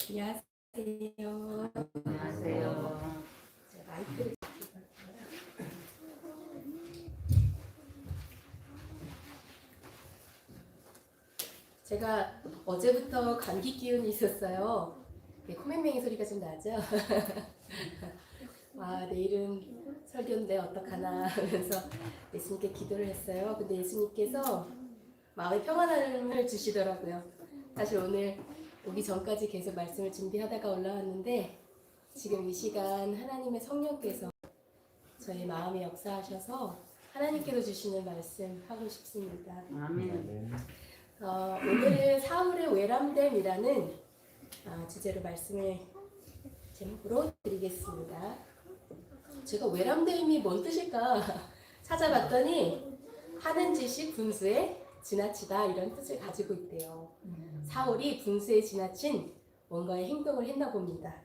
안녕하세요. 안녕하세요. 제가 마이크를 제가 어제부터 감기 기운이 있었어요. 코맹맹이 소리가 좀 나죠? 아, 내일은 설교인데 어떡하나 하면서 예수님께 기도를 했어요. 근데 예수님께서 마음의 평안함을 주시더라고요. 사실 오늘 오기 전까지 계속 말씀을 준비하다가 올라왔는데 지금 이 시간 하나님의 성령께서 저의 마음에 역사하셔서 하나님께서 주시는 말씀 하고 싶습니다. 아멘. 오늘은 사울의 외람됨이라는 주제로 말씀을 제목으로 드리겠습니다. 제가 외람됨이 뭔 뜻일까 찾아봤더니 하는 짓이 분수에 지나치다 이런 뜻을 가지고 있대요. 사울이 분수에 지나친 뭔가의 행동을 했나 봅니다.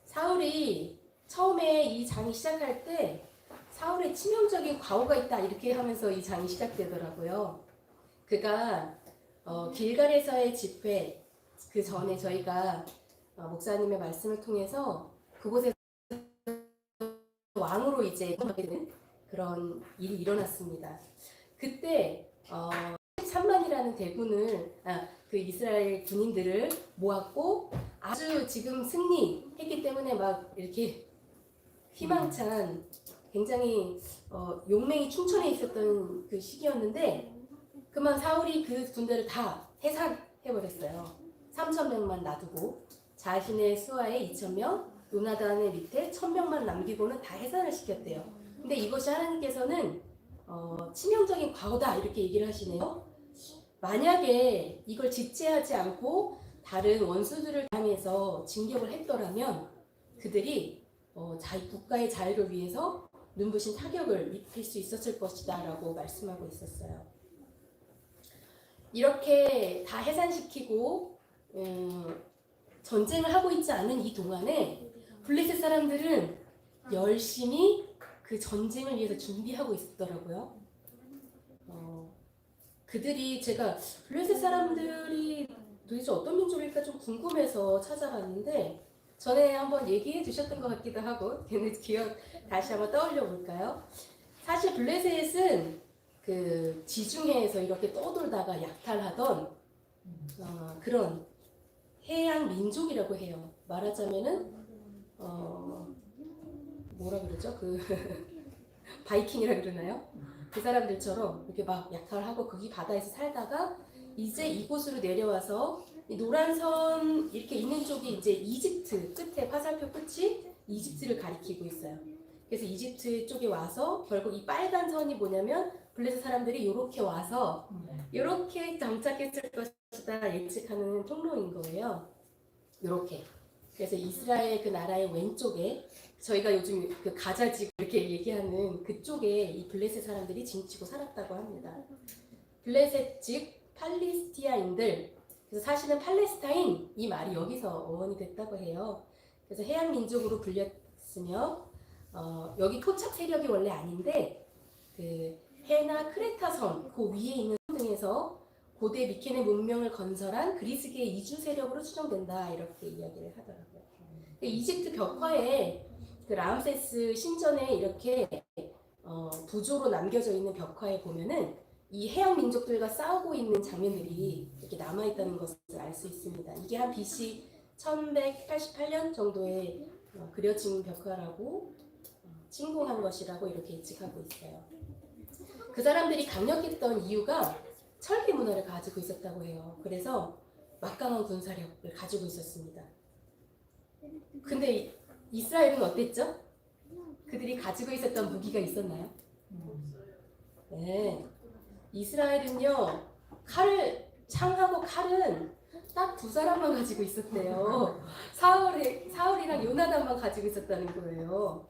사울이 처음에 이 장이 시작할 때 사울의 치명적인 과오가 있다 이렇게 하면서 이 장이 시작되더라고요. 그가 길갈에서의 집회 그 전에 저희가 목사님의 말씀을 통해서 그곳에서 왕으로 이제 하게 되는 그런 일이 일어났습니다. 그때 13만이라는 대군을 그 이스라엘 군인들을 모았고 아주 지금 승리했기 때문에 막 이렇게 희망찬 굉장히 용맹이 충천해 있었던 그 시기였는데 그만 사울이 그 군대를 다 해산해버렸어요. 3,000명만 놔두고 자신의 수하에 2,000명, 요나단의 밑에 1,000명만 남기고는 다 해산을 시켰대요. 근데 이것이 하나님께서는 치명적인 과오다 이렇게 얘기를 하시네요. 만약에 이걸 집제하지 않고 다른 원수들을 향해서 진격을 했더라면 그들이 자기 국가의 자유를 위해서 눈부신 타격을 입힐 수 있었을 것이다 라고 말씀하고 있었어요. 이렇게 다 해산시키고 전쟁을 하고 있지 않은 이 동안에 블레셋 사람들은 열심히 그 전쟁을 위해서 준비하고 있었더라고요. 그들이 제가 블레셋 사람들이 도대체 어떤 민족일까 좀 궁금해서 찾아봤는데 전에 한번 얘기해 주셨던 것 같기도 하고 기억 다시 한번 떠올려 볼까요? 사실 블레셋은 그 지중해에서 이렇게 떠돌다가 약탈하던 그런 해양 민족이라고 해요. 말하자면은 뭐라 그러죠? 그 바이킹이라 그러나요? 그 사람들처럼 이렇게 막 약탈하고 거기 바다에서 살다가 이제 이곳으로 내려와서 이 노란 선 이렇게 있는 쪽이 이제 이집트 끝에 화살표 끝이 이집트를 가리키고 있어요. 그래서 이집트 쪽에 와서 결국 이 빨간 선이 뭐냐면 블레셋 사람들이 이렇게 와서 이렇게 정착했을 것이다 예측하는 통로인 거예요. 이렇게. 그래서 이스라엘 그 나라의 왼쪽에 저희가 요즘 그 가자지 이렇게 얘기하는 그쪽에 이 블레셋 사람들이 진치고 살았다고 합니다. 블레셋 즉 팔레스티아인들 그래서 사실은 팔레스타인 이 말이 여기서 어원이 됐다고 해요. 그래서 해양 민족으로 불렸으며 여기 토착 세력이 원래 아닌데 그 해나 크레타섬 그 위에 있는 섬 등에서 고대 미케네 문명을 건설한 그리스계 이주 세력으로 추정된다 이렇게 이야기를 하더라고요. 이집트 벽화에 그 라암세스 신전에 이렇게 부조로 남겨져 있는 벽화에 보면은 이 해양 민족들과 싸우고 있는 장면들이 이렇게 남아 있다는 것을 알 수 있습니다. 이게 한 BC 1188년 정도에 그려진 벽화라고 침공한 것이라고 이렇게 예측하고 있어요. 그 사람들이 강력했던 이유가 철기 문화를 가지고 있었다고 해요. 그래서 막강한 군사력을 가지고 있었습니다. 근데 이스라엘은 어땠죠? 그들이 가지고 있었던 무기가 있었나요? 네. 이스라엘은요, 창하고 칼은 딱 두 사람만 가지고 있었대요. 사울이랑 요나단만 가지고 있었다는 거예요.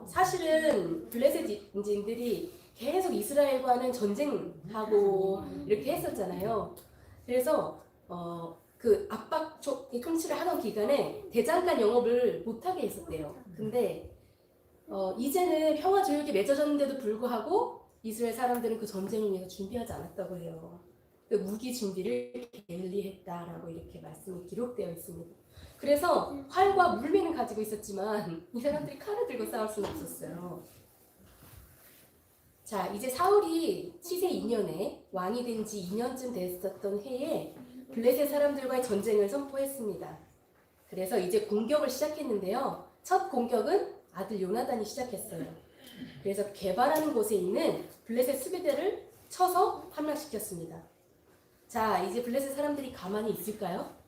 사실은 블레셋인들이 계속 이스라엘과는 전쟁하고 이렇게 했었잖아요. 그래서 그 압박 통치를 하던 기간에 대장간 영업을 못하게 했었대요. 근데 이제는 평화 조약이 맺어졌는데도 불구하고 이스라엘 사람들은 그 전쟁을 위해서 준비하지 않았다고 해요. 그 무기 준비를 게을리했다라고 이렇게 말씀이 기록되어 있습니다. 그래서 활과 물매는 가지고 있었지만 이 사람들이 칼을 들고 싸울 수는 없었어요. 자, 이제 사울이 시세 2년에 왕이 된 지 2년쯤 됐었던 해에 블레셋 사람들과의 전쟁을 선포했습니다. 그래서 이제 공격을 시작했는데요. 첫 공격은 아들 요나단이 시작했어요. 그래서 개발하는 곳에 있는 블레셋 수비대를 쳐서 함락시켰습니다. 자, 이제 블레셋 사람들이 가만히 있을까요?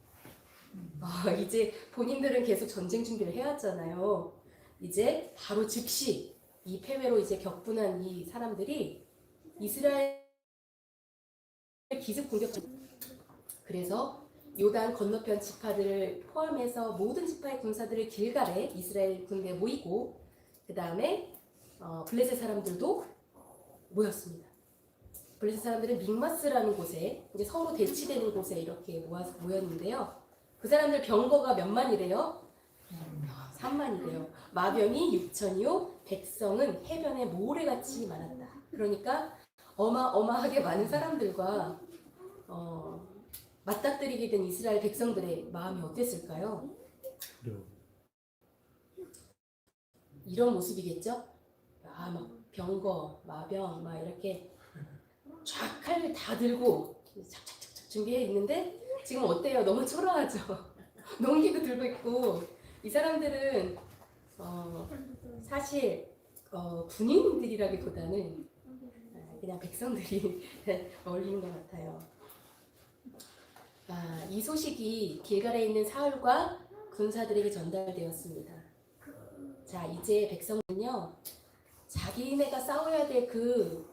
이제 본인들은 계속 전쟁 준비를 해왔잖아요. 이제 바로 즉시 이 패배로 이제 격분한 이 사람들이 이스라엘 기습 공격. 그래서 요단 건너편 지파들을 포함해서 모든 지파의 군사들을 길갈에 이스라엘 군대에 모이고 그 다음에 블레셋 사람들도 모였습니다. 블레셋 사람들은 믹마스라는 곳에 이제 서로 대치되는 곳에 이렇게 모였는데요. 그 사람들 병거가 몇 만이래요? 3만이래요. 마병이 6천이요. 백성은 해변에 모래같이 많았다. 그러니까 어마어마하게 많은 사람들과 맞닥뜨리게 된 이스라엘 백성들의 마음이 어땠을까요? 이런 모습이겠죠? 막 병거, 마병 막 이렇게 쫙 칼을 다 들고 착착착착 준비해 있는데 지금 어때요? 너무 초라하죠? 농기도 들고 있고 이 사람들은 사실 군인들이라기보다는 그냥 백성들이 어울리는 것 같아요. 이 소식이 길갈에 있는 사울과 군사들에게 전달되었습니다. 자, 이제 백성은요 자기네가 싸워야 될 그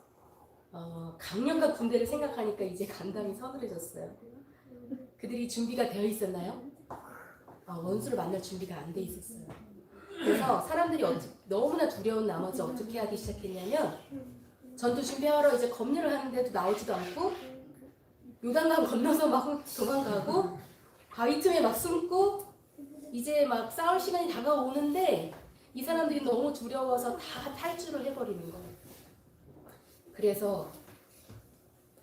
강력한 군대를 생각하니까 이제 감당이 서늘해졌어요. 그들이 준비가 되어 있었나요? 원수를 만날 준비가 안 돼 있었어요. 그래서 사람들이 너무나 두려운 나머지 어떻게 하기 시작했냐면 전투 준비하러 이제 검열을 하는데도 나오지도 않고 요단강 건너서 막 도망가고 바위 틈에 막 숨고 이제 막 싸울 시간이 다가오는데 이 사람들이 너무 두려워서 다 탈출을 해버리는 거예요. 그래서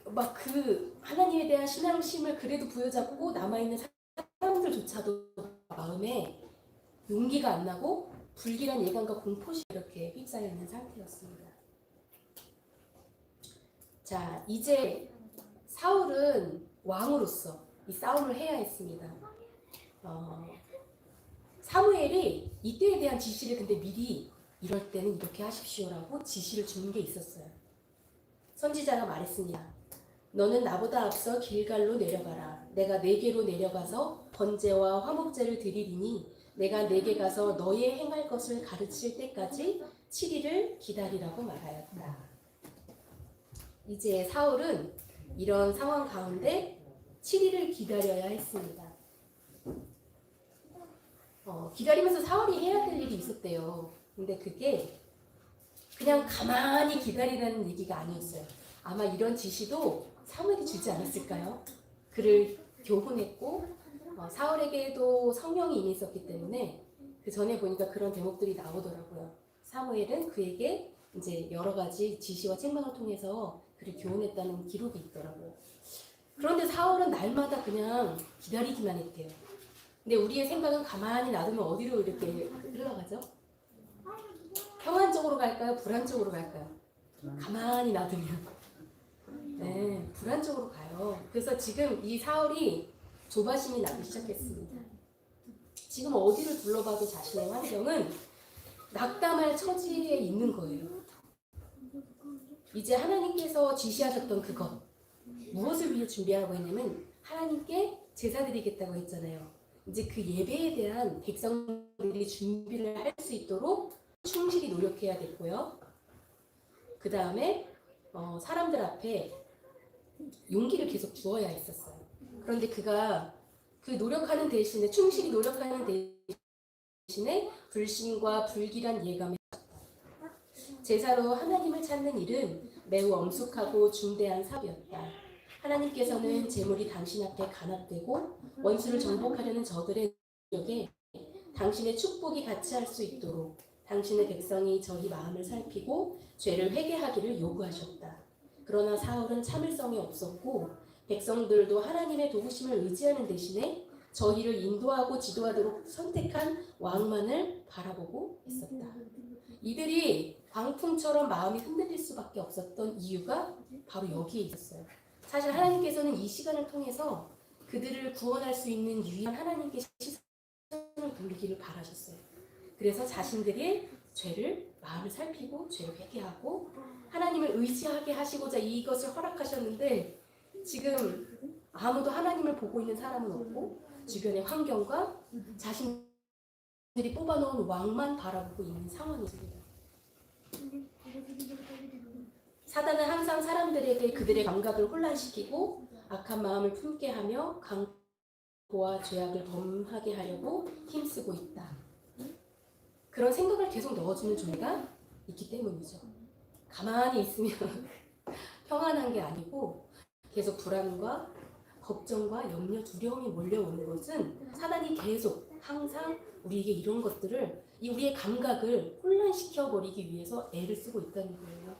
막 그 하나님에 대한 신앙심을 그래도 부여잡고 남아있는 사람들조차도 마음에 용기가 안 나고 불길한 예감과 공포심 이렇게 휩싸여 있는 상태였습니다. 자, 이제 사울은 왕으로서 이 싸움을 해야 했습니다. 사무엘이 이때에 대한 지시를 근데 미리 이럴 때는 이렇게 하십시오라고 지시를 주는 게 있었어요. 선지자가 말했습니다. 너는 나보다 앞서 길갈로 내려가라. 내가 네게로 내려가서 번제와 화목제를 드리리니 내가 네게 가서 너의 행할 것을 가르칠 때까지 7일을 기다리라고 말하였다. 이제 사울은 이런 상황 가운데 7일을 기다려야 했습니다. 기다리면서 사울이 해야 될 일이 있었대요. 근데 그게 그냥 가만히 기다리라는 얘기가 아니었어요. 아마 이런 지시도 사무엘이 주지 않았을까요? 그를 교훈했고 사울에게도 성령이 임해 있었기 때문에 그 전에 보니까 그런 대목들이 나오더라고요. 사무엘은 그에게 이제 여러 가지 지시와 책망을 통해서 그를 교훈했다는 기록이 있더라고요. 그런데 사울은 날마다 그냥 기다리기만 했대요. 근데 우리의 생각은 가만히 놔두면 어디로 이렇게 흘러가죠? 평안적으로 갈까요? 불안적으로 갈까요? 가만히 놔두면 네, 불안적으로 가요. 그래서 지금 이 사울이 조바심이 나기 시작했습니다. 지금 어디를 둘러봐도 자신의 환경은 낙담할 처지에 있는 거예요. 이제 하나님께서 지시하셨던 그것, 무엇을 위해 준비하라고 했냐면 하나님께 제사 드리겠다고 했잖아요. 이제 그 예배에 대한 백성들이 준비를 할 수 있도록 충실히 노력해야 됐고요. 그 다음에 사람들 앞에 용기를 계속 주어야 했었어요. 그런데 그가 그 노력하는 대신에 충실히 노력하는 대신에 불신과 불길한 예감에 제사로 하나님을 찾는 일은 매우 엄숙하고 중대한 사업이었다. 하나님께서는 재물이 당신 앞에 간합되고 원수를 정복하려는 저들의 노력에 당신의 축복이 같이 할 수 있도록 당신의 백성이 저희 마음을 살피고 죄를 회개하기를 요구하셨다. 그러나 사울은 참을성이 없었고 백성들도 하나님의 도우심을 의지하는 대신에 저희를 인도하고 지도하도록 선택한 왕만을 바라보고 있었다. 이들이 광풍처럼 마음이 흔들릴 수밖에 없었던 이유가 바로 여기에 있었어요. 사실 하나님께서는 이 시간을 통해서 그들을 구원할 수 있는 유일한 하나님께 시선을 돌리기를 바라셨어요. 그래서 자신들의 죄를 마음을 살피고 죄를 회개하고 하나님을 의지하게 하시고자 이것을 허락하셨는데 지금 아무도 하나님을 보고 있는 사람은 없고 주변의 환경과 자신들이 뽑아놓은 왕만 바라보고 있는 상황입니다. 사단은 항상 사람들에게 그들의 감각을 혼란시키고 악한 마음을 품게 하며 강포와 죄악을 범하게 하려고 힘쓰고 있다. 그런 생각을 계속 넣어주는 존재가 있기 때문이죠. 가만히 있으면 평안한 게 아니고 계속 불안과 걱정과 염려, 두려움이 몰려오는 것은 사단이 계속 항상 우리에게 이런 것들을 우리의 감각을 혼란시켜버리기 위해서 애를 쓰고 있다는 거예요.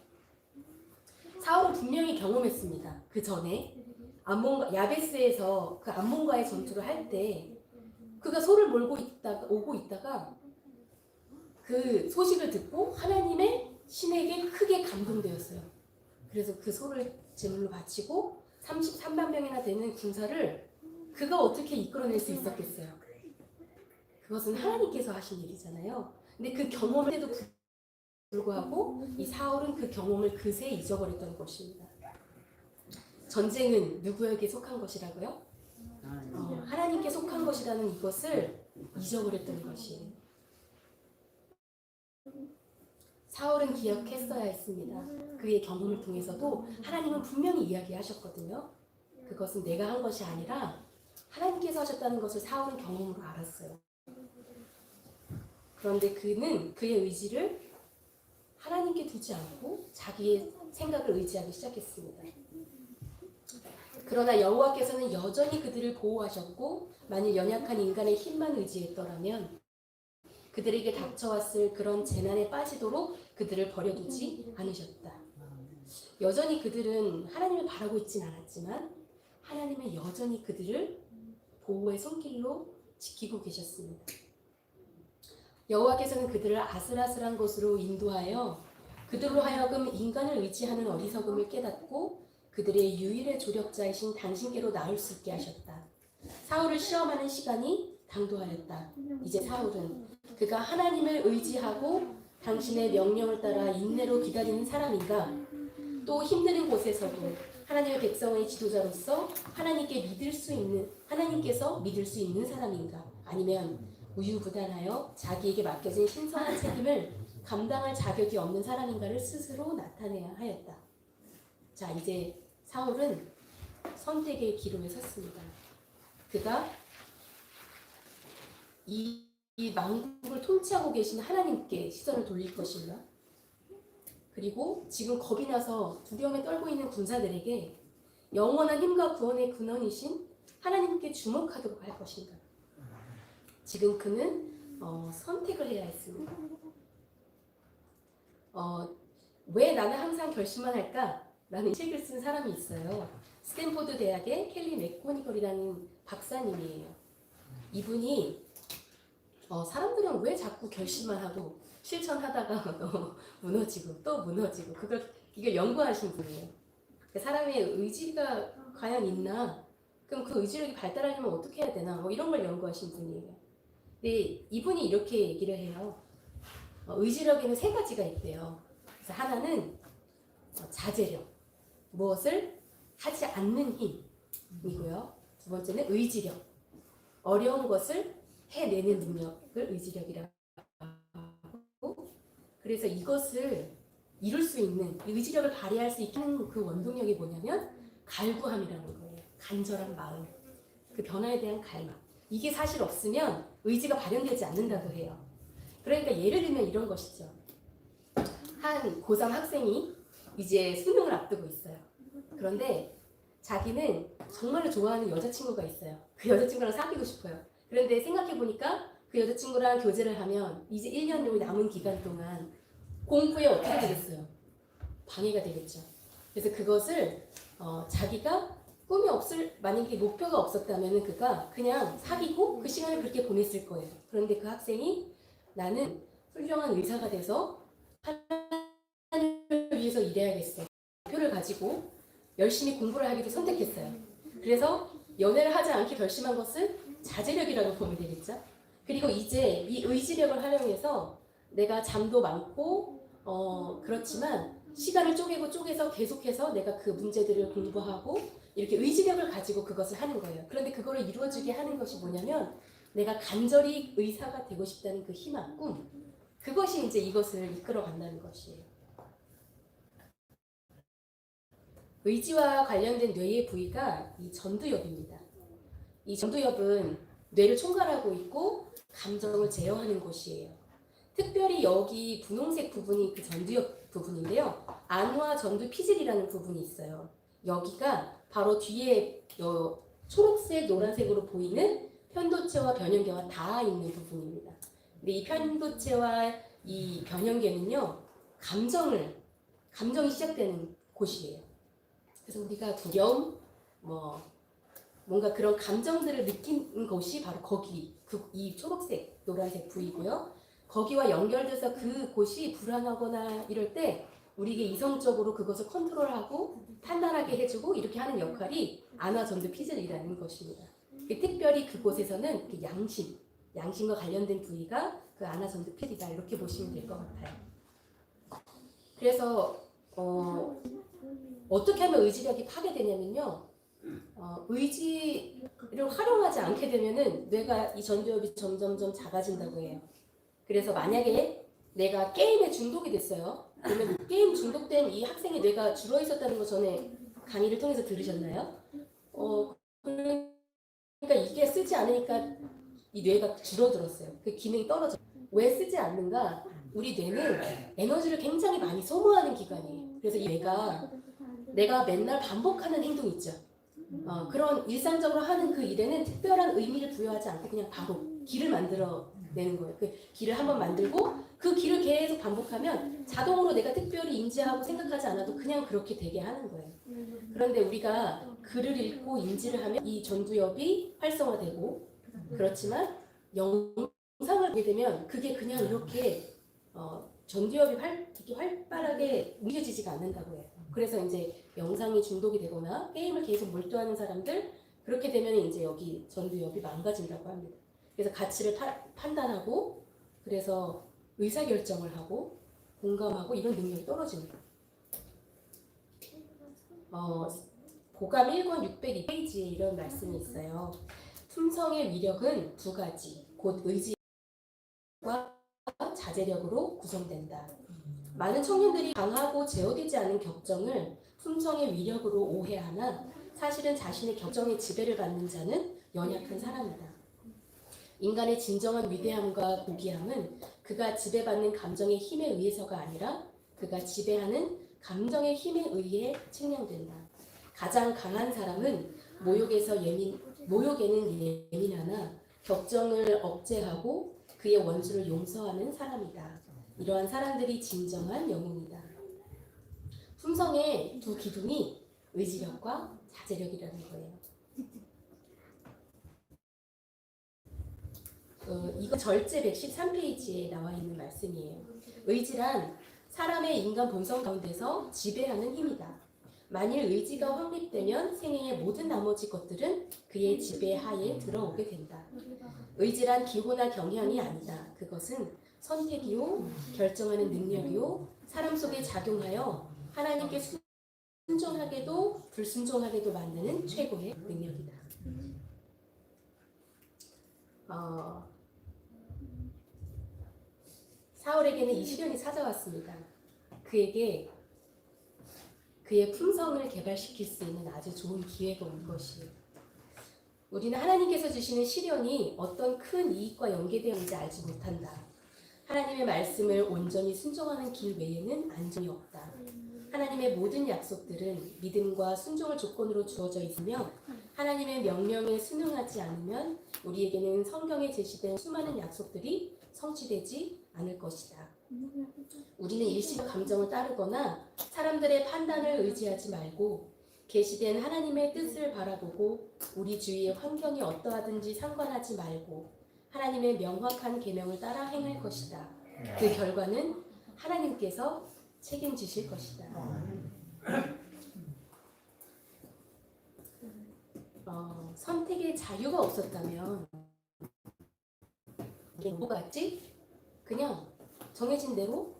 사울은 분명히 경험했습니다. 그 전에 야베스에서 그 암몬과의 전투를 할 때 그가 소를 몰고 오고 있다가 그 소식을 듣고 하나님의 신에게 크게 감동되었어요. 그래서 그 소를 제물로 바치고 33만 명이나 되는 군사를 그가 어떻게 이끌어낼 수 있었겠어요? 그것은 하나님께서 하신 일이잖아요. 근데 그 경험에도 불구하고 이 사울은 그 경험을 그새 잊어버렸던 것입니다. 전쟁은 누구에게 속한 것이라고요? 하나님께 속한 것이라는 이것을 잊어버렸던 것이에요. 사울은 기억했어야 했습니다. 그의 경험을 통해서도 하나님은 분명히 이야기하셨거든요. 그것은 내가 한 것이 아니라 하나님께서 하셨다는 것을 사울은 경험으로 알았어요. 그런데 그는 그의 의지를 하나님께 두지 않고 자기의 생각을 의지하기 시작했습니다. 그러나 여호와께서는 여전히 그들을 보호하셨고 만일 연약한 인간의 힘만 의지했더라면 그들에게 닥쳐왔을 그런 재난에 빠지도록 그들을 버려두지 않으셨다. 여전히 그들은 하나님을 바라고 있진 않았지만 하나님은 여전히 그들을 보호의 손길로 지키고 계셨습니다. 여호와께서는 그들을 아슬아슬한 곳으로 인도하여 그들로 하여금 인간을 의지하는 어리석음을 깨닫고 그들의 유일의 조력자이신 당신께로 나올 수 있게 하셨다. 사울을 시험하는 시간이 당도하였다. 이제 사울은 그가 하나님을 의지하고 당신의 명령을 따라 인내로 기다리는 사람인가, 또 힘드는 곳에서도 하나님의 백성의 지도자로서 하나님께서 믿을 수 있는 사람인가, 아니면 우유부단하여 자기에게 맡겨진 신성한 책임을 감당할 자격이 없는 사람인가를 스스로 나타내야 하였다. 자, 이제 사울은 선택의 기로에 섰습니다. 그가 이 만국을 통치하고 계신 하나님께 시선을 돌릴 것인가? 그리고 지금 겁이 나서 두려움에 떨고 있는 군사들에게 영원한 힘과 구원의 근원이신 하나님께 주목하도록 할 것인가? 지금 그는 선택을 해야 했습니다. 왜 나는 항상 결심만 할까? 라는 책을 쓴 사람이 있어요. 스탠포드 대학의 켈리 맥고니걸이라는 박사님이에요. 이분이 사람들은 왜 자꾸 결심만 하고 실천하다가 무너지고 또 무너지고 이걸 연구하신 분이에요. 사람의 의지가 과연 있나? 그럼 그 의지력이 발달하려면 어떻게 해야 되나? 이런 걸 연구하신 분이에요. 근데 이분이 이렇게 얘기를 해요. 의지력에는 세 가지가 있대요. 그래서 하나는 자제력, 무엇을 하지 않는 힘이고요. 두 번째는 의지력, 어려운 것을 해내는 능력을 의지력이라고 하고, 그래서 이것을 이룰 수 있는, 의지력을 발휘할 수 있게 하는 그 원동력이 뭐냐면 갈구함이라는 거예요. 간절한 마음, 그 변화에 대한 갈망. 이게 사실 없으면 의지가 발현되지 않는다고 해요. 그러니까 예를 들면 이런 것이죠. 한 고3 학생이 이제 수능을 앞두고 있어요. 그런데 자기는 정말로 좋아하는 여자친구가 있어요. 그 여자친구랑 사귀고 싶어요. 그런데 생각해보니까 그 여자친구랑 교제를 하면 이제 1년 남은 기간 동안 공부에 어떻게 되겠어요? 방해가 되겠죠. 그래서 그것을 자기가 만약에 목표가 없었다면 그가 그냥 사귀고 그 시간을 그렇게 보냈을 거예요. 그런데 그 학생이 나는 훌륭한 의사가 돼서 하나님을 위해서 일해야겠어. 목표를 가지고 열심히 공부를 하기로 선택했어요. 그래서 연애를 하지 않기 결심한 것은 자제력이라고 보면 되겠죠. 그리고 이제 이 의지력을 활용해서 내가 잠도 많고 그렇지만 시간을 쪼개서 계속해서 내가 그 문제들을 공부하고 이렇게 의지력을 가지고 그것을 하는 거예요. 그런데 그거를 이루어지게 하는 것이 뭐냐면 내가 간절히 의사가 되고 싶다는 그 희망, 꿈, 그것이 이제 이것을 이끌어 간다는 것이에요. 의지와 관련된 뇌의 부위가 이 전두엽입니다. 이 전두엽은 뇌를 총괄하고 있고 감정을 제어하는 곳이에요. 특별히 여기 분홍색 부분이 그 전두엽 부분인데요. 안과 전두 피질이라는 부분이 있어요. 여기가 바로 뒤에 초록색, 노란색으로 보이는 편도체와 변형계와 닿아 있는 부분입니다. 근데 이 편도체와 이 변형계는요, 감정이 시작되는 곳이에요. 그래서 우리가 두려움, 뭔가 그런 감정들을 느끼는 것이 바로 거기, 이 초록색, 노란색 부위고요. 거기와 연결돼서 그곳이 불안하거나 이럴 때 우리에게 이성적으로 그것을 컨트롤하고 판단하게 해주고 이렇게 하는 역할이 안와 전두 피질이라는 것입니다. 특별히 그곳에서는 그 양심과 관련된 부위가 그 안와 전두 피질이다 이렇게 보시면 될 것 같아요. 그래서 어떻게 하면 의지력이 파괴되냐면요. 의지를 활용하지 않게 되면은 뇌가 이 전두엽이 점점점 작아진다고 해요. 그래서 만약에 내가 게임에 중독이 됐어요. 그러면 게임 중독된 이 학생의 뇌가 줄어 있었다는 거 전에 강의를 통해서 들으셨나요? 그러니까 이게 쓰지 않으니까 이 뇌가 줄어들었어요. 그 기능이 떨어져. 왜 쓰지 않는가? 우리 뇌는 에너지를 굉장히 많이 소모하는 기관이에요. 그래서 이 뇌가 내가 맨날 반복하는 행동 있죠. 그런 일상적으로 하는 그 일에는 특별한 의미를 부여하지 않고 그냥 바로 길을 만들어 내는 거예요. 그 길을 한번 만들고 그 길을 계속 반복하면 자동으로 내가 특별히 인지하고 생각하지 않아도 그냥 그렇게 되게 하는 거예요. 그런데 우리가 글을 읽고 인지를 하면 이 전두엽이 활성화되고 그렇지만 영상을 보게 되면 그게 그냥 이렇게 전두엽이 이렇게 활발하게 움직여지지가 않는다고 해요. 그래서 이제 영상이 중독이 되거나 게임을 계속 몰두하는 사람들 그렇게 되면 이제 여기 전두엽이 망가진다고 합니다. 그래서 가치를 판단하고 그래서 의사결정을 하고 공감하고 이런 능력이 떨어집니다. 고감 1권 602페이지에 이런 말씀이 있어요. 품성의 위력은 두 가지, 곧 의지와 자제력으로 구성된다. 많은 청년들이 강하고 제어되지 않은 격정을 품성의 위력으로 오해하나 사실은 자신의 격정의 지배를 받는 자는 연약한 사람이다. 인간의 진정한 위대함과 고귀함은 그가 지배받는 감정의 힘에 의해서가 아니라 그가 지배하는 감정의 힘에 의해 측량된다. 가장 강한 사람은 모욕에는 예민하나 격정을 억제하고 그의 원수를 용서하는 사람이다. 이러한 사람들이 진정한 영웅이다. 품성의 두 기둥이 의지력과 자제력이라는 거예요. 이거 절제 113페이지에 나와 있는 말씀이에요. 의지란 사람의 인간 본성 가운데서 지배하는 힘이다. 만일 의지가 확립되면 생애의 모든 나머지 것들은 그의 지배하에 들어오게 된다. 의지란 기호나 경향이 아니다. 그것은 선택이요, 결정하는 능력이요, 사람 속에 작용하여 하나님께 순종하게도 불순종하게도 만드는 최고의 능력이다. 사울에게는 이 시련이 찾아왔습니다. 그에게 그의 품성을 개발시킬 수 있는 아주 좋은 기회가 온 것이에요. 우리는 하나님께서 주시는 시련이 어떤 큰 이익과 연계되어 있는지 알지 못한다. 하나님의 말씀을 온전히 순종하는 길 외에는 안정이 없다. 하나님의 모든 약속들은 믿음과 순종을 조건으로 주어져 있으며 하나님의 명령에 순응하지 않으면 우리에게는 성경에 제시된 수많은 약속들이 성취되지 않을 것이다. 우리는 일시적 감정을 따르거나 사람들의 판단을 의지하지 말고 계시된 하나님의 뜻을 바라보고 우리 주위의 환경이 어떠하든지 상관하지 말고 하나님의 명확한 계명을 따라 행할 것이다. 그 결과는 하나님께서 책임지실 것이다. 선택의 자유가 없었다면 뭐가 같지? 그냥 정해진 대로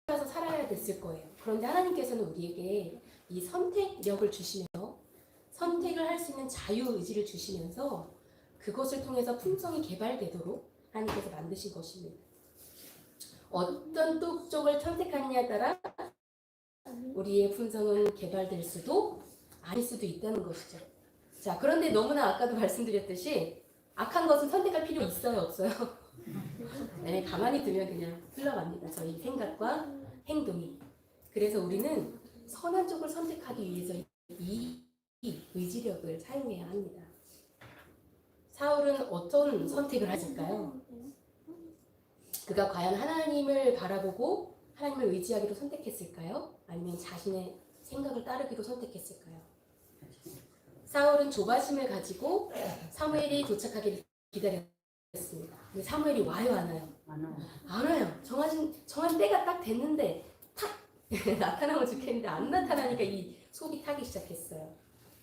살아서 살아야 됐을 거예요. 그런데 하나님께서는 우리에게 이 선택력을 주시면서 선택을 할 수 있는 자유의지를 주시면서 그것을 통해서 품성이 개발되도록 하나님께서 만드신 것입니다. 어떤 쪽을 선택하느냐에 따라 우리의 품성은 개발될 수도 아닐 수도 있다는 것이죠. 자, 그런데 너무나 아까도 말씀드렸듯이 악한 것은 선택할 필요 있어요, 없어요? 네, 가만히 두면 그냥 흘러갑니다. 저희 생각과 행동이. 그래서 우리는 선한 쪽을 선택하기 위해서 이 의지력을 사용해야 합니다. 사울은 어떤 선택을 했을까요? 그가 과연 하나님을 바라보고 하나님을 의지하기로 선택했을까요? 아니면 자신의 생각을 따르기로 선택했을까요? 사울은 조바심을 가지고 사무엘이 도착하기를 기다렸습니다. 근데 사무엘이 와요, 안 와요? 안 와요. 정한 때가 딱 됐는데 탁 나타나면 좋겠는데 안 나타나니까 이 속이 타기 시작했어요.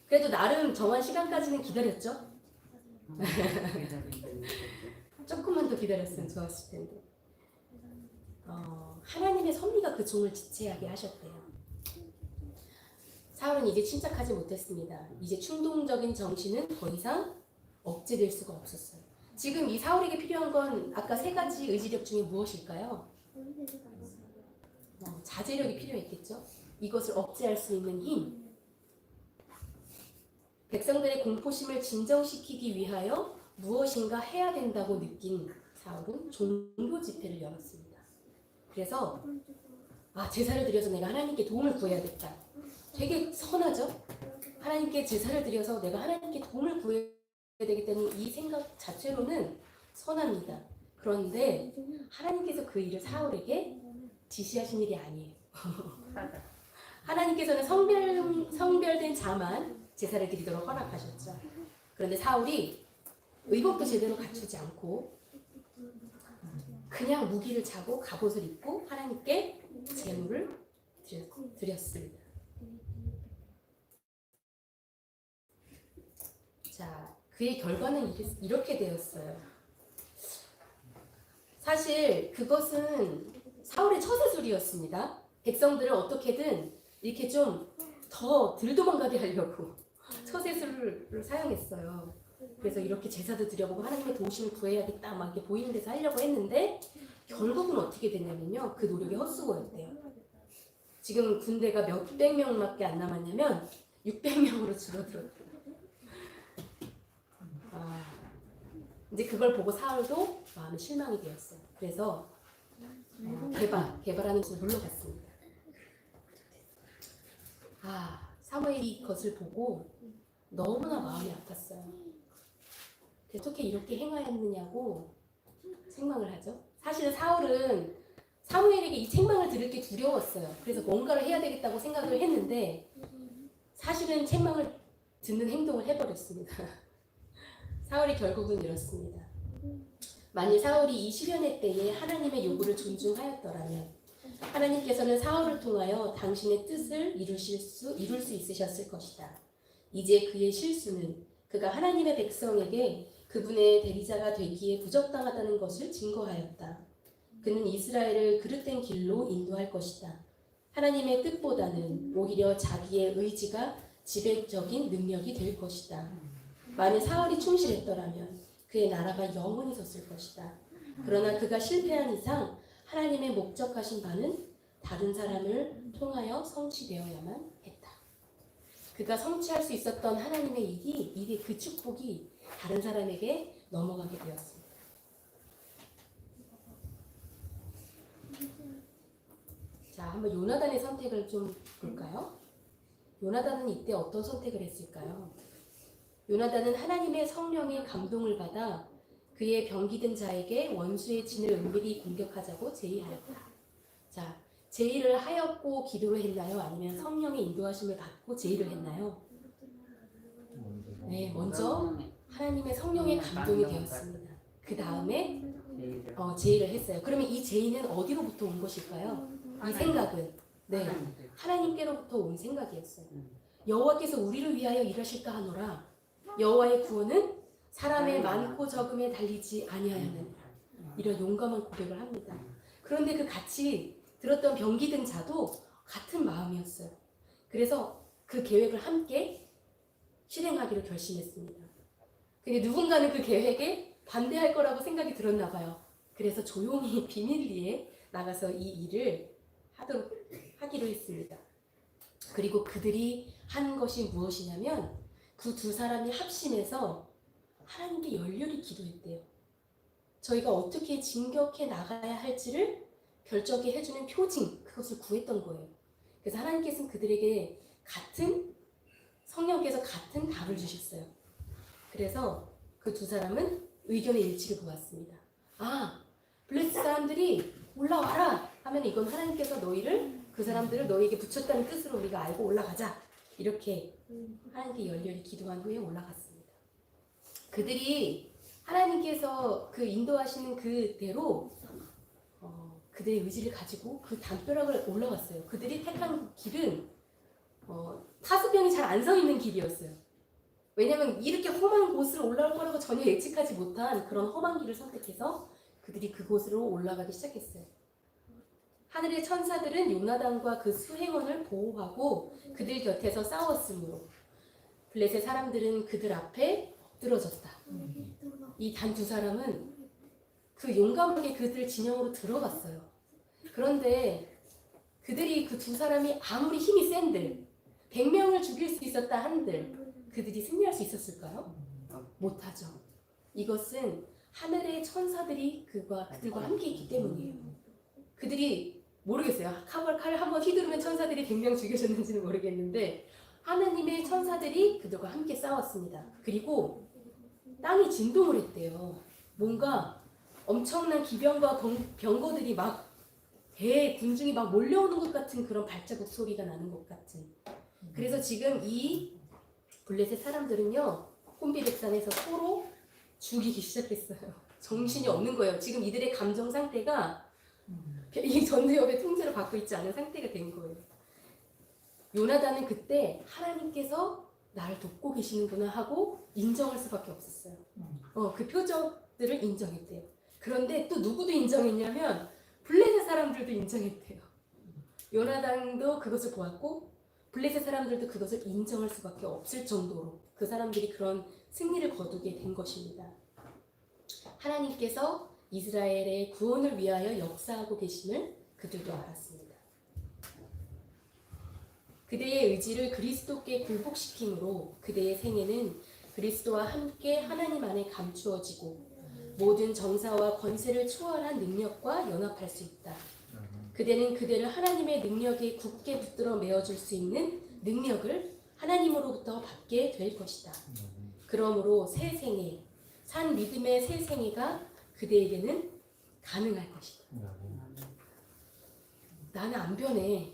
그래도 나름 정한 시간까지는 기다렸죠? 조금만 더 기다렸으면 좋았을 텐데. 하나님의 섭리가 그 종을 지체하게 하셨대요. 사울은 이제 침착하지 못했습니다. 이제 충동적인 정신은 더 이상 억제될 수가 없었어요. 지금 이 사울에게 필요한 건 아까 세 가지 의지력 중에 무엇일까요? 자제력이 필요했겠죠. 이것을 억제할 수 있는 힘. 백성들의 공포심을 진정시키기 위하여 무엇인가 해야 된다고 느낀 사울은 종교 집회를 열었습니다. 그래서 제사를 드려서 내가 하나님께 도움을 구해야겠다. 되게 선하죠? 하나님께 제사를 드려서 내가 하나님께 도움을 구해야 되겠다는 이 생각 자체로는 선합니다. 그런데 하나님께서 그 일을 사울에게 지시하신 일이 아니에요. 하나님께서는 성별된 자만 제사를 드리도록 허락하셨죠. 그런데 사울이 의복도 제대로 갖추지 않고 그냥 무기를 차고 갑옷을 입고 하나님께 제물을 드렸습니다. 자, 그의 결과는 이렇게 되었어요. 사실 그것은 사울의 처세술이었습니다. 백성들을 어떻게든 이렇게 좀 더 들도망가게 하려고 처세술을 사용했어요. 그래서 이렇게 제사도 드려보고 하나님의 도우심을 구해야겠다 막 이렇게 보이는 데서 하려고 했는데 결국은 어떻게 됐냐면요. 그 노력이 헛수고였대요. 지금 군대가 몇백 명밖에 안 남았냐면 600명으로 줄어들었대요. 이제 그걸 보고 사울도 마음에 실망이 되었어요. 그래서 개발하는 곳을 물러갔습니다. 사무엘이 그것을 보고 너무나 마음이 아팠어요. 어떻게 이렇게 행하였느냐고 책망을 하죠. 사실은 사울은 사무엘에게 이 책망을 들을 게 두려웠어요. 그래서 뭔가를 해야 되겠다고 생각을 했는데 사실은 책망을 듣는 행동을 해버렸습니다. 사울이 결국은 이렇습니다. 만일 사울이 이 시련의 때에 하나님의 요구를 존중하였더라면 하나님께서는 사울을 통하여 당신의 뜻을 이룰 수 있으셨을 것이다. 이제 그의 실수는 그가 하나님의 백성에게 그분의 대리자가 되기에 부적당하다는 것을 증거하였다. 그는 이스라엘을 그릇된 길로 인도할 것이다. 하나님의 뜻보다는 오히려 자기의 의지가 지배적인 능력이 될 것이다. 만일 사울이 충실했더라면 그의 나라가 영원히 섰을 것이다. 그러나 그가 실패한 이상 하나님의 목적하신 바는 다른 사람을 통하여 성취되어야만 했다. 그가 성취할 수 있었던 하나님의 일이 그 축복이 다른 사람에게 넘어가게 되었습니다. 자, 한번 요나단의 선택을 좀 볼까요? 요나단은 이때 어떤 선택을 했을까요? 요나단은 하나님의 성령의 감동을 받아 그의 병기든 자에게 원수의 진을 은밀히 공격하자고 제의하였다. 자, 제의를 하였고 기도를 했나요? 아니면 성령의 인도하심을 받고 제의를 했나요? 네, 먼저 하나님의 성령의 감동이 되었습니다. 그 다음에 제의를 했어요. 그러면 이 제의는 어디로부터 온 것일까요? 이 생각은 네, 하나님께로부터 온 생각이었어요. 여호와께서 우리를 위하여 일하실까 하노라. 여호와의 구원은 사람의 많고 적음에 달리지 아니하였느니라. 이런 용감한 고백을 합니다. 그런데 그 같이 들었던 병기든 자도 같은 마음이었어요. 그래서 그 계획을 함께 실행하기로 결심했습니다. 근데 누군가는 그 계획에 반대할 거라고 생각이 들었나 봐요. 그래서 조용히 비밀리에 나가서 이 일을 하기로 했습니다. 그리고 그들이 한 것이 무엇이냐면 그 두 사람이 합심해서 하나님께 열렬히 기도했대요. 저희가 어떻게 진격해 나가야 할지를 결정해 해주는 표징, 그것을 구했던 거예요. 그래서 하나님께서는 그들에게 성령께서 같은 답을 주셨어요. 그래서 그 두 사람은 의견의 일치를 보았습니다. 블레셋 사람들이 올라와라 하면 이건 하나님께서 그 사람들을 너희에게 붙였다는 뜻으로 우리가 알고 올라가자. 이렇게 하나님께 열렬히 기도한 후에 올라갔습니다. 그들이 하나님께서 그 인도하시는 그대로 그들의 의지를 가지고 그 담벼락을 올라갔어요. 그들이 택한 길은 타수병이 잘 안 서 있는 길이었어요. 왜냐하면 이렇게 험한 곳으로 올라올 거라고 전혀 예측하지 못한 그런 험한 길을 선택해서 그들이 그곳으로 올라가기 시작했어요. 하늘의 천사들은 요나단과 그 수행원을 보호하고 그들 곁에서 싸웠으므로 블레셋 사람들은 그들 앞에 엎드러졌다. 이 단 두 사람은 그 용감하게 그들 진영으로 들어갔어요. 그런데 그들이 그 두 사람이 아무리 힘이 센들 100명을 죽일 수 있었다 한들 그들이 승리할 수 있었을까요? 못하죠. 이것은 하늘의 천사들이 그들과 함께 있기 때문이에요. 그들이 모르겠어요. 칼을 한번 휘두르면 천사들이 100명 죽여줬는지는 모르겠는데 하느님의 천사들이 그들과 함께 싸웠습니다. 그리고 땅이 진동을 했대요. 뭔가 엄청난 기병과 병거들이 막 배에 군중이 막 몰려오는 것 같은 그런 발자국 소리가 나는 것 같은. 그래서 지금 이 블레셋 사람들은요 혼비백산에서 서로 죽이기 시작했어요. 정신이 없는 거예요. 지금 이들의 감정 상태가 이 전두엽의 통제를 받고 있지 않은 상태가 된 거예요. 요나단은 그때 하나님께서 나를 돕고 계시는구나 하고 인정할 수밖에 없었어요. 그 표적들을 인정했대요. 그런데 또 누구도 인정했냐면 블레셋 사람들도 인정했대요. 요나단도 그것을 보았고 블레셋 사람들도 그것을 인정할 수밖에 없을 정도로 그 사람들이 그런 승리를 거두게 된 것입니다. 하나님께서 이스라엘의 구원을 위하여 역사하고 계심을 그들도 알았습니다. 그대의 의지를 그리스도께 굴복시킴으로 그대의 생애는 그리스도와 함께 하나님 안에 감추어지고 모든 정사와 권세를 초월한 능력과 연합할 수 있다. 그대는 그대를 하나님의 능력에 굳게 붙들어 메어줄 수 있는 능력을 하나님으로부터 받게 될 것이다. 그러므로 새 생애, 산 믿음의 새 생애가 그대에게는 가능할 것이다. 나는 안 변해.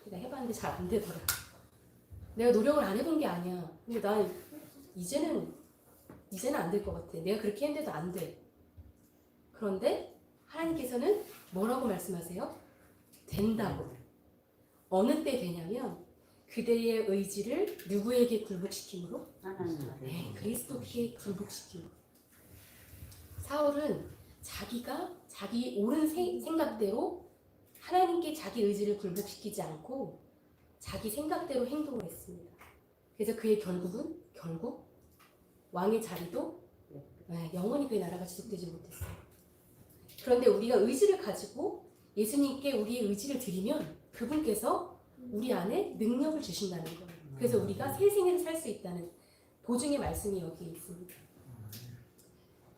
내가 해봤는데 잘 안 되더라. 내가 노력을 안 해본 게 아니야. 근데 난 이제는 안 될 것 같아. 내가 그렇게 했는데도 안 돼. 그런데 하나님께서는 뭐라고 말씀하세요? 된다고. 어느 때 되냐면 그대의 의지를 누구에게 굴복시킴으로? 네, 그리스도께 굴복시킴으로. 사울은 자기 옳은 생각대로 하나님께 자기 의지를 굴복시키지 않고 자기 생각대로 행동을 했습니다. 그래서 그의 결국 왕의 자리도 영원히 그의 나라가 지속되지 못했어요. 그런데 우리가 의지를 가지고 예수님께 우리의 의지를 드리면 그분께서 우리 안에 능력을 주신다는 거예요. 그래서 우리가 새 생애를 살 수 있다는 보증의 말씀이 여기에 있습니다.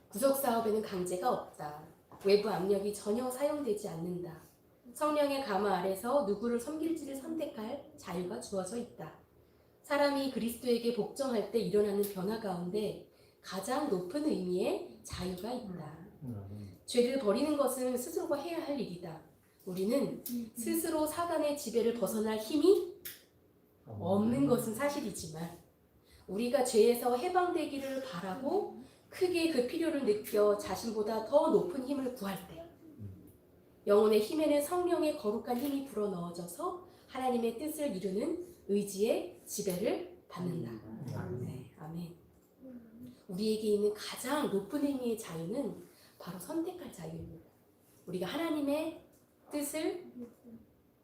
구속 사업에는 강제가 없다. 외부 압력이 전혀 사용되지 않는다. 성령의 감화 아래서 누구를 섬길지를 선택할 자유가 주어져 있다. 사람이 그리스도에게 복종할 때 일어나는 변화 가운데 가장 높은 의미의 자유가 있다. 죄를 버리는 것은 스스로가 해야 할 일이다. 우리는 스스로 사단의 지배를 벗어날 힘이 없는 것은 사실이지만 우리가 죄에서 해방되기를 바라고 크게 그 필요를 느껴 자신보다 더 높은 힘을 구할 때 영혼의 힘에는 성령의 거룩한 힘이 불어넣어져서 하나님의 뜻을 이루는 의지의 지배를 받는다. 네, 아멘. 우리에게 있는 가장 높은 의미의 자유는 바로 선택할 자유입니다. 우리가 하나님의 뜻을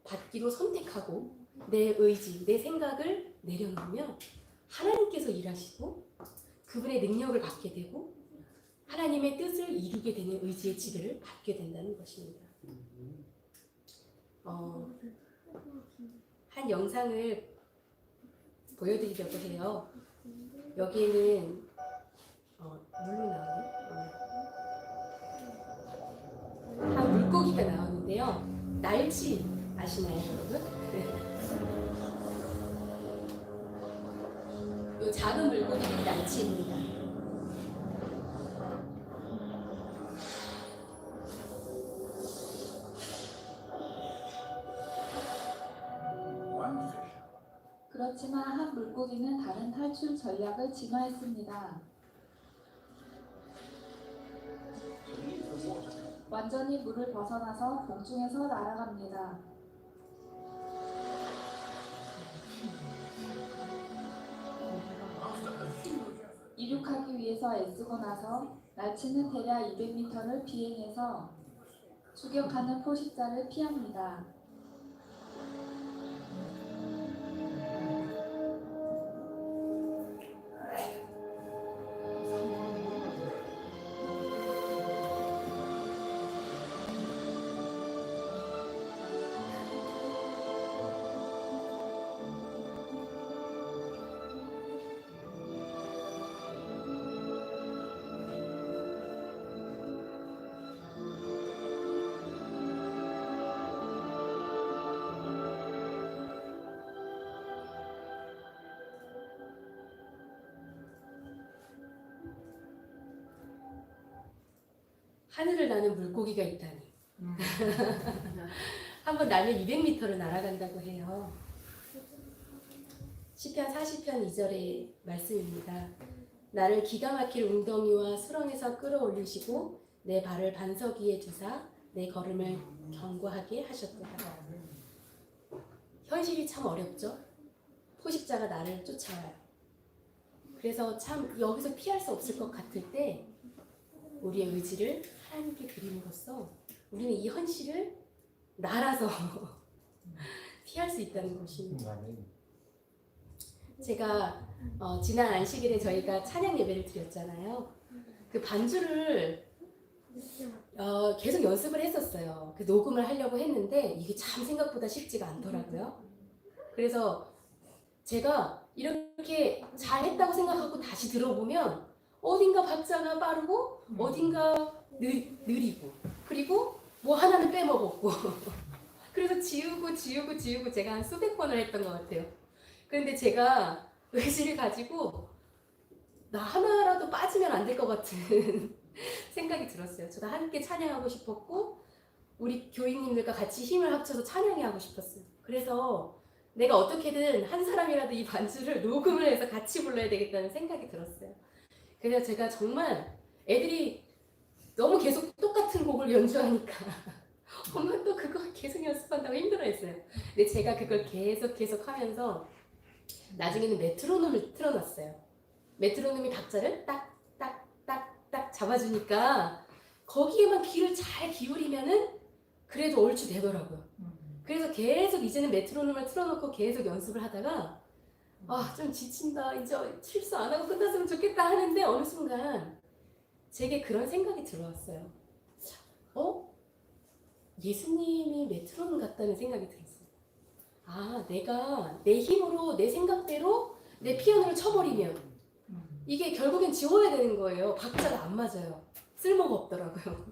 받기로 선택하고 내 의지, 내 생각을 내려놓으면 하나님께서 일하시고 그분의 능력을 받게 되고 하나님의 뜻을 이루게 되는 의지의 지배를 받게 된다는 것입니다. 한 영상을 보여드리려고 해요. 여기에는 물로 나오는 한 물고기가 나오는데요. 날치 아시나요, 여러분? 이 작은 물고기들이 날치입니다. 그렇지만 한 물고기는 다른 탈출 전략을 진화했습니다. 완전히 물을 벗어나서 공중에서 날아갑니다. 이륙하기 위해서 애쓰고 나서 날치는 대략 200m를 비행해서 추격하는 포식자를 피합니다. 하늘을 나는 물고기가 있다니. 한번 날면 200m를 날아간다고 해요. 시편 40편 2절의 말씀입니다. 나를 기가 막힐 웅덩이와 수렁에서 끌어올리시고 내 발을 반석 위에 두사 내 걸음을 견고하게 하셨도다. 현실이 참 어렵죠. 포식자가 나를 쫓아와요. 그래서 참 여기서 피할 수 없을 것 같을 때 우리의 의지를 하나님께 드림으로써 우리는 이 현실을 날아서 피할 수 있다는 것입니다. 제가 지난 안식일에 저희가 찬양 예배를 드렸잖아요. 그 반주를 계속 연습을 했었어요. 그 녹음을 하려고 했는데 이게 참 생각보다 쉽지가 않더라고요. 그래서 제가 이렇게 잘했다고 생각하고 다시 들어보면 어딘가 박자가 빠르고 어딘가 느리고 그리고 뭐 하나는 빼먹었고 그래서 지우고 제가 한 수백 번을 했던 것 같아요. 그런데 제가 의지를 가지고 나 하나라도 빠지면 안 될 것 같은 생각이 들었어요. 저도 함께 찬양하고 싶었고 우리 교인님들과 같이 힘을 합쳐서 찬양해 하고 싶었어요. 그래서 내가 어떻게든 한 사람이라도 이 반주를 녹음을 해서 같이 불러야 되겠다는 생각이 들었어요. 그래서 제가 정말 애들이 너무 계속 똑같은 곡을 연주하니까 엄마 또 그거 계속 연습한다고 힘들어했어요. 근데 제가 그걸 계속 하면서 나중에는 메트로놈을 틀어놨어요. 메트로놈이 박자를 딱딱딱딱 잡아주니까 거기에만 귀를 잘 기울이면은 그래도 얼추 되더라고요. 그래서 계속 이제는 메트로놈을 틀어놓고 계속 연습을 하다가 좀 지친다. 이제 실수 안 하고 끝났으면 좋겠다 하는데 어느 순간 제게 그런 생각이 들어왔어요. 예수님이 메트로놈 같다는 생각이 들었어요. 내가 내 힘으로 내 생각대로 내 피아노를 쳐버리면 이게 결국엔 지워야 되는 거예요. 박자가 안 맞아요. 쓸모가 없더라고요.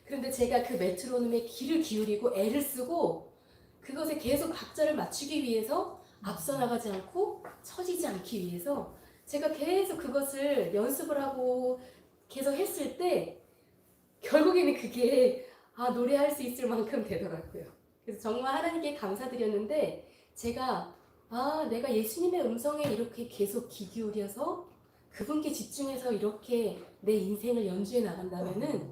그런데 제가 그 메트로놈에 귀를 기울이고 애를 쓰고 그것에 계속 박자를 맞추기 위해서 앞서 나가지 않고 처지지 않기 위해서 제가 계속 그것을 연습을 하고 계속 했을 때 결국에는 그게 노래할 수 있을 만큼 되더라고요. 그래서 정말 하나님께 감사드렸는데 제가 내가 예수님의 음성에 이렇게 계속 귀 기울여서 그분께 집중해서 이렇게 내 인생을 연주해 나간다면은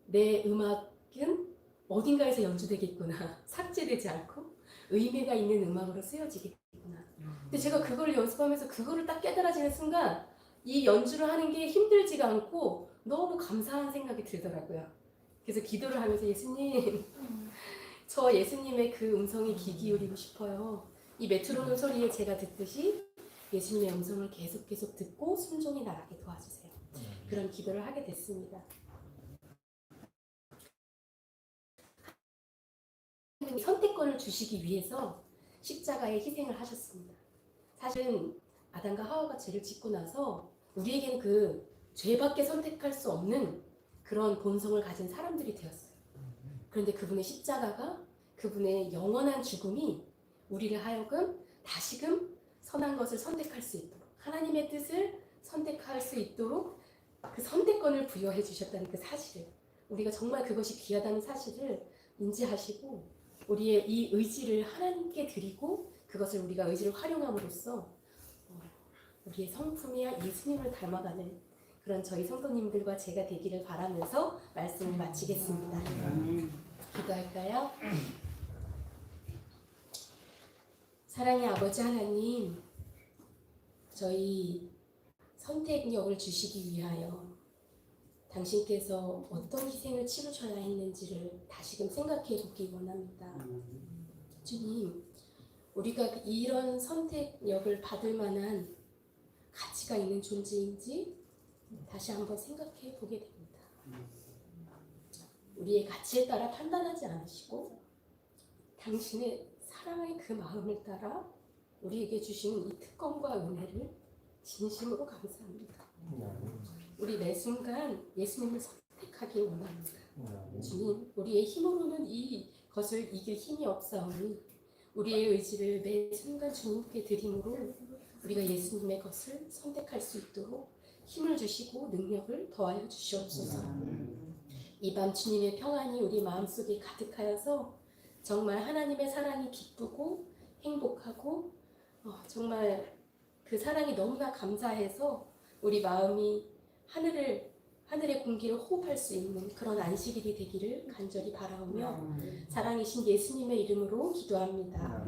내 음악은 어딘가에서 연주되겠구나. 삭제되지 않고 의미가 있는 음악으로 쓰여지겠구나. 근데 제가 그걸 연습하면서 그거를 딱 깨달아지는 순간 이 연주를 하는 게 힘들지가 않고 너무 감사한 생각이 들더라고요. 그래서 기도를 하면서 예수님, 저 예수님의 그 음성에 귀 기울이고 싶어요. 이 메트로놈 소리에 제가 듣듯이 예수님의 음성을 계속 듣고 순종이 나가게 도와주세요. 그런 기도를 하게 됐습니다. 선택권을 주시기 위해서 십자가의 희생을 하셨습니다. 사실은 아담과 하와가 죄를 짓고 나서 우리에게는 그 죄밖에 선택할 수 없는 그런 본성을 가진 사람들이 되었어요. 그런데 그분의 십자가가, 그분의 영원한 죽음이 우리를 하여금 다시금 선한 것을 선택할 수 있도록, 하나님의 뜻을 선택할 수 있도록 그 선택권을 부여해 주셨다는 그 사실을, 우리가 정말 그것이 귀하다는 사실을 인지하시고 우리의 이 의지를 하나님께 드리고 그것을 우리가 의지를 활용함으로써 우리의 성품이야 예수님을 닮아가는 그런 저희 성도님들과 제가 되기를 바라면서 말씀을 마치겠습니다. 기도할까요? 사랑의 아버지 하나님, 저희 선택력을 주시기 위하여 당신께서 어떤 희생을 치르셔야 했는지를 다시금 생각해 보기 원합니다. 주님, 우리가 이런 선택력을 받을 만한 가치가 있는 존재인지 다시 한번 생각해 보게 됩니다. 우리의 가치에 따라 판단하지 않으시고 당신의 사랑의 그 마음을 따라 우리에게 주시는 이 특권과 은혜를 진심으로 감사합니다. 우리 매 순간 예수님을 선택하기 원합니다. 주님, 우리의 힘으로는 이것을 이길 힘이 없사오니 우리의 의지를 매 순간 주님께 드림으로 우리가 예수님의 것을 선택할 수 있도록 힘을 주시고 능력을 더하여 주시옵소서. 이 밤 주님의 평안이 우리 마음속에 가득하여서 정말 하나님의 사랑이 기쁘고 행복하고 정말 그 사랑이 너무나 감사해서 우리 마음이 하늘의 공기를 호흡할 수 있는 그런 안식일이 되기를 간절히 바라오며 사랑이신 예수님의 이름으로 기도합니다.